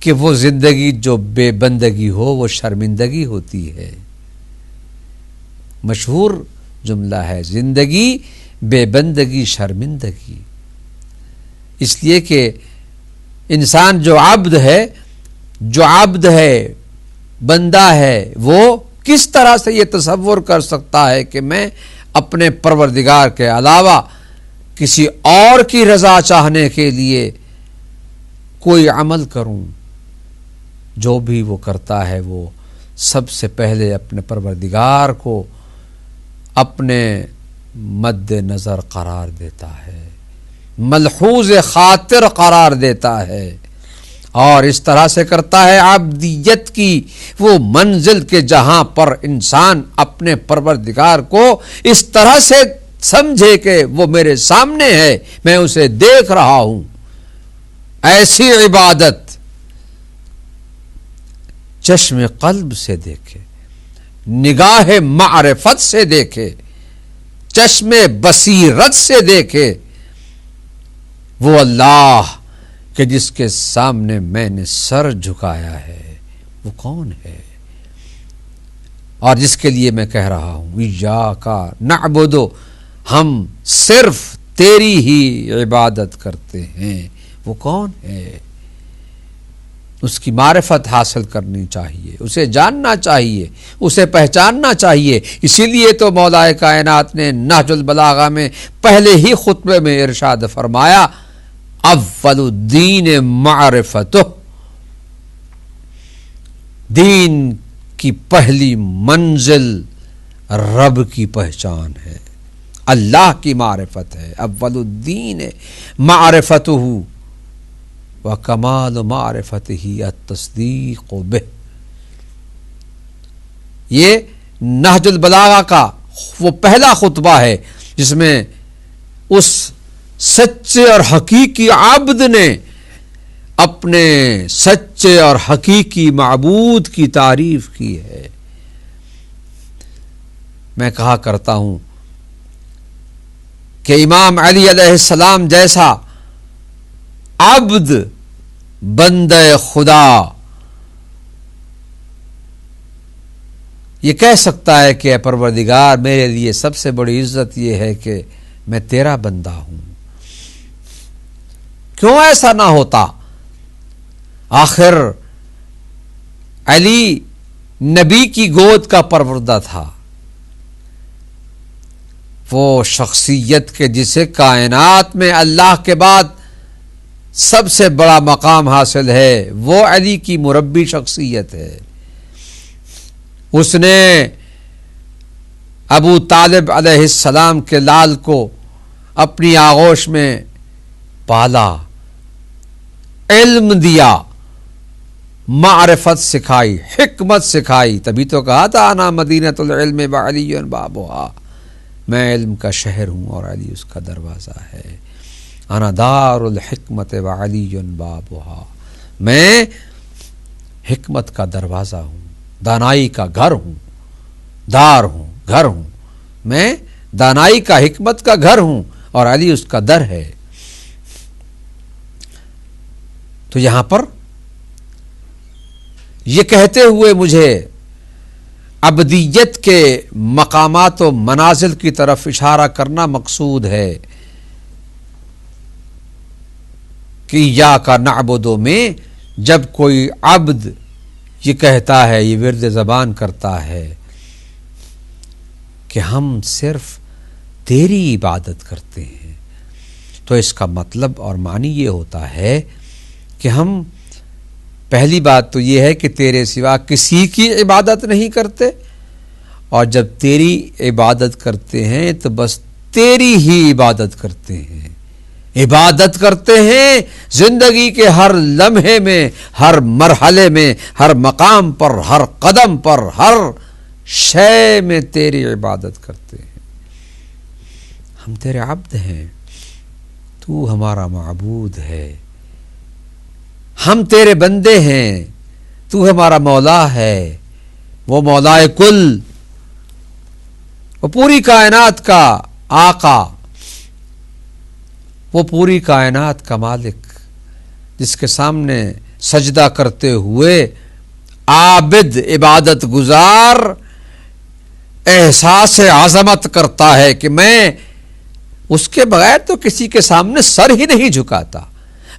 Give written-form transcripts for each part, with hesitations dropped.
کہ وہ زندگی جو بے بندگی ہو وہ شرمندگی ہوتی ہے. مشہور جملہ ہے، زندگی بے بندگی شرمندگی. اس لیے کہ انسان جو عبد ہے بندہ ہے، وہ کس طرح سے یہ تصور کر سکتا ہے کہ میں اپنے پروردگار کے علاوہ کسی اور کی رضا چاہنے کے لیے کوئی عمل کروں. جو بھی وہ کرتا ہے وہ سب سے پہلے اپنے پروردگار کو اپنے مد نظر قرار دیتا ہے، ملحوظ خاطر قرار دیتا ہے، اور اس طرح سے کرتا ہے عبدیت کی وہ منزل کے جہاں پر انسان اپنے پروردگار کو اس طرح سے سمجھے کہ وہ میرے سامنے ہے، میں اسے دیکھ رہا ہوں. ایسی عبادت چشم قلب سے دیکھے، نگاہ معرفت سے دیکھے، چشم بصیرت سے دیکھے، وہ اللہ کہ جس کے سامنے میں نے سر جھکایا ہے وہ کون ہے، اور جس کے لیے میں کہہ رہا ہوں ایاک نعبد، ہم صرف تیری ہی عبادت کرتے ہیں. وہ کون ہے؟ اس کی معرفت حاصل کرنی چاہیے، اسے جاننا چاہیے، اسے پہچاننا چاہیے. اسی لیے تو مولا کائنات نے نہج البلاغہ میں پہلے ہی خطبے میں ارشاد فرمایا اول الدین معرفتہ، دین کی پہلی منزل رب کی پہچان ہے، اللہ کی معرفت ہے. اول الدین معرفتہ وکمال معرفتہ التصدیق بہ. یہ نہج البلاغہ کا وہ پہلا خطبہ ہے جس میں اس سچے اور حقیقی عبد نے اپنے سچے اور حقیقی معبود کی تعریف کی ہے. میں کہا کرتا ہوں کہ امام علی علیہ السلام جیسا عبد بندہ خدا یہ کہہ سکتا ہے کہ اے پروردگار میرے لیے سب سے بڑی عزت یہ ہے کہ میں تیرا بندہ ہوں. کیوں ایسا نہ ہوتا؟ آخر علی نبی کی گود کا پروردہ تھا، وہ شخصیت کے جسے کائنات میں اللہ کے بعد سب سے بڑا مقام حاصل ہے، وہ علی کی مربی شخصیت ہے. اس نے ابو طالب علیہ السلام کے لال کو اپنی آغوش میں پالا، علم دیا، معرفت سکھائی، حکمت سکھائی. تبھی تو کہا تھا انا مدینۃ العلم وعلی بابھا، میں علم کا شہر ہوں اور علی اس کا دروازہ ہے. انا دار الحکمت وعلی بابھا، میں حکمت کا دروازہ ہوں، دانائی کا گھر ہوں، دار ہوں، گھر ہوں. میں دانائی کا، حکمت کا گھر ہوں اور علی اس کا در ہے. تو یہاں پر یہ کہتے ہوئے مجھے عبدیت کے مقامات و منازل کی طرف اشارہ کرنا مقصود ہے کہ ایاک نعبد میں جب کوئی عبد یہ کہتا ہے، یہ ورد زبان کرتا ہے کہ ہم صرف تیری عبادت کرتے ہیں، تو اس کا مطلب اور معنی یہ ہوتا ہے کہ ہم پہلی بات تو یہ ہے کہ تیرے سوا کسی کی عبادت نہیں کرتے، اور جب تیری عبادت کرتے ہیں تو بس تیری ہی عبادت کرتے ہیں. عبادت کرتے ہیں زندگی کے ہر لمحے میں، ہر مرحلے میں، ہر مقام پر، ہر قدم پر، ہر شے میں تیری عبادت کرتے ہیں. ہم تیرے عبد ہیں، تو ہمارا معبود ہے. ہم تیرے بندے ہیں، تو ہمارا مولا ہے. وہ مولا کل، وہ پوری کائنات کا آقا، وہ پوری کائنات کا مالک، جس کے سامنے سجدہ کرتے ہوئے عابد عبادت گزار احساس عظمت کرتا ہے کہ میں اس کے بغیر تو کسی کے سامنے سر ہی نہیں جھکاتا،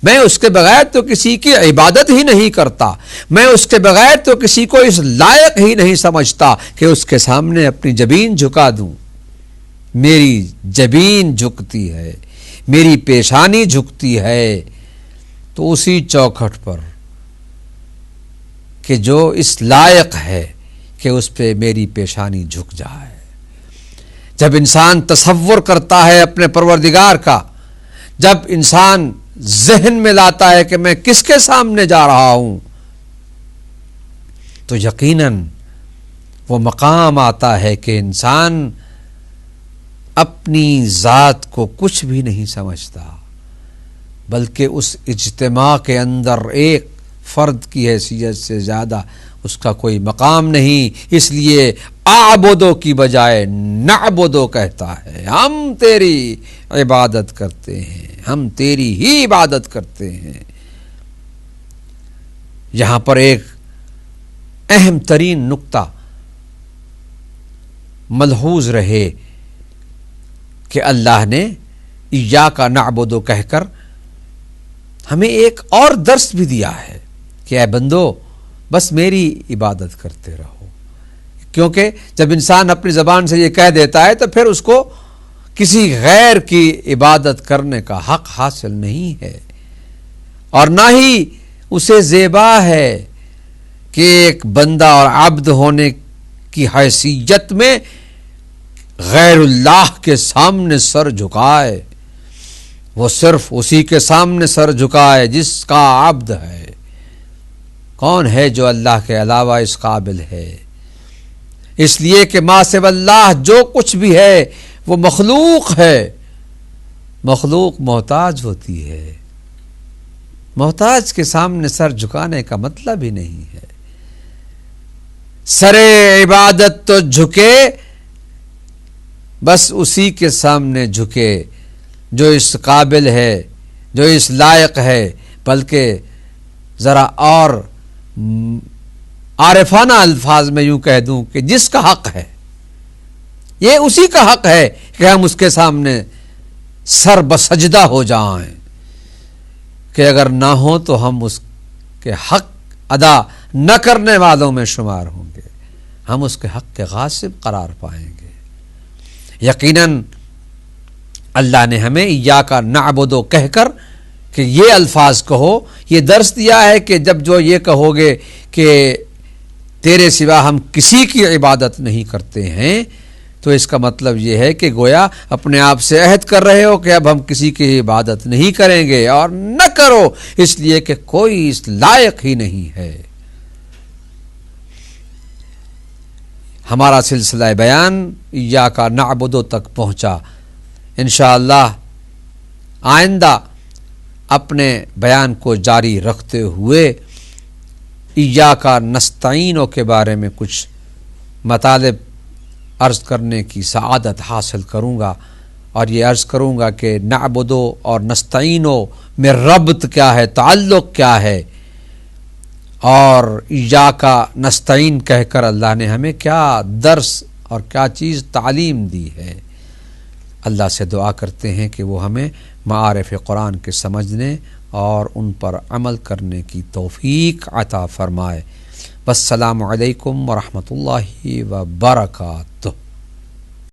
میں اس کے بغیر تو کسی کی عبادت ہی نہیں کرتا، میں اس کے بغیر تو کسی کو اس لائق ہی نہیں سمجھتا کہ اس کے سامنے اپنی جبین جھکا دوں۔ میری جبین جھکتی ہے، میری پیشانی جھکتی ہے، تو اسی چوکھٹ پر کہ جو اس لائق ہے کہ اس پہ میری پیشانی جھک جائے۔ جب انسان تصور کرتا ہے اپنے پروردگار کا، جب انسان ذہن میں لاتا ہے کہ میں کس کے سامنے جا رہا ہوں، تو یقیناً وہ مقام آتا ہے کہ انسان اپنی ذات کو کچھ بھی نہیں سمجھتا، بلکہ اس اجتماع کے اندر ایک فرد کی حیثیت سے زیادہ اس کا کوئی مقام نہیں، اس لیے اعبدو کی بجائے نعبدو کہتا ہے، ہم تیری عبادت کرتے ہیں، ہم تیری ہی عبادت کرتے ہیں۔ یہاں پر ایک اہم ترین نقطہ ملحوظ رہے کہ اللہ نے ایاک نعبدو کہہ کر ہمیں ایک اور درس بھی دیا ہے کہ اے بندو بس میری عبادت کرتے رہو، کیونکہ جب انسان اپنی زبان سے یہ کہہ دیتا ہے تو پھر اس کو کسی غیر کی عبادت کرنے کا حق حاصل نہیں ہے، اور نہ ہی اسے زیبا ہے کہ ایک بندہ اور عبد ہونے کی حیثیت میں غیر اللہ کے سامنے سر جھکائے۔ وہ صرف اسی کے سامنے سر جھکائے جس کا عبد ہے۔ کون ہے جو اللہ کے علاوہ اس قابل ہے؟ اس لیے کہ ما سوی اللہ جو کچھ بھی ہے وہ مخلوق ہے، مخلوق محتاج ہوتی ہے، محتاج کے سامنے سر جھکانے کا مطلب ہی نہیں ہے۔ سر عبادت تو جھکے، بس اسی کے سامنے جھکے جو اس قابل ہے، جو اس لائق ہے، بلکہ ذرا اور عارفانہ الفاظ میں یوں کہہ دوں کہ جس کا حق ہے، یہ اسی کا حق ہے کہ ہم اس کے سامنے سر بسجدہ ہو جائیں، کہ اگر نہ ہو تو ہم اس کے حق ادا نہ کرنے والوں میں شمار ہوں گے، ہم اس کے حق کے غاصب قرار پائیں گے۔ یقیناً اللہ نے ہمیں ایاک نعبدو کہہ کر کہ یہ الفاظ کہو، یہ درس دیا ہے کہ جب جو یہ کہو گے کہ تیرے سوا ہم کسی کی عبادت نہیں کرتے ہیں، تو اس کا مطلب یہ ہے کہ گویا اپنے آپ سے عہد کر رہے ہو کہ اب ہم کسی کی عبادت نہیں کریں گے، اور نہ کرو اس لیے کہ کوئی اس لائق ہی نہیں ہے۔ ہمارا سلسلہ بیان ایاک نعبدو تک پہنچا۔ انشاءاللہ آئندہ اپنے بیان کو جاری رکھتے ہوئے ایاک نستعینو کے بارے میں کچھ مطالب عرض کرنے کی سعادت حاصل کروں گا، اور یہ عرض کروں گا کہ نعبدو اور نستعینو میں ربط کیا ہے، تعلق کیا ہے، اور ایاک نستعین کہہ کر اللہ نے ہمیں کیا درس اور کیا چیز تعلیم دی ہے۔ اللہ سے دعا کرتے ہیں کہ وہ ہمیں معارف قرآن کے سمجھنے اور ان پر عمل کرنے کی توفیق عطا فرمائے۔ والسلام علیکم ورحمۃ اللہ وبرکاتہ۔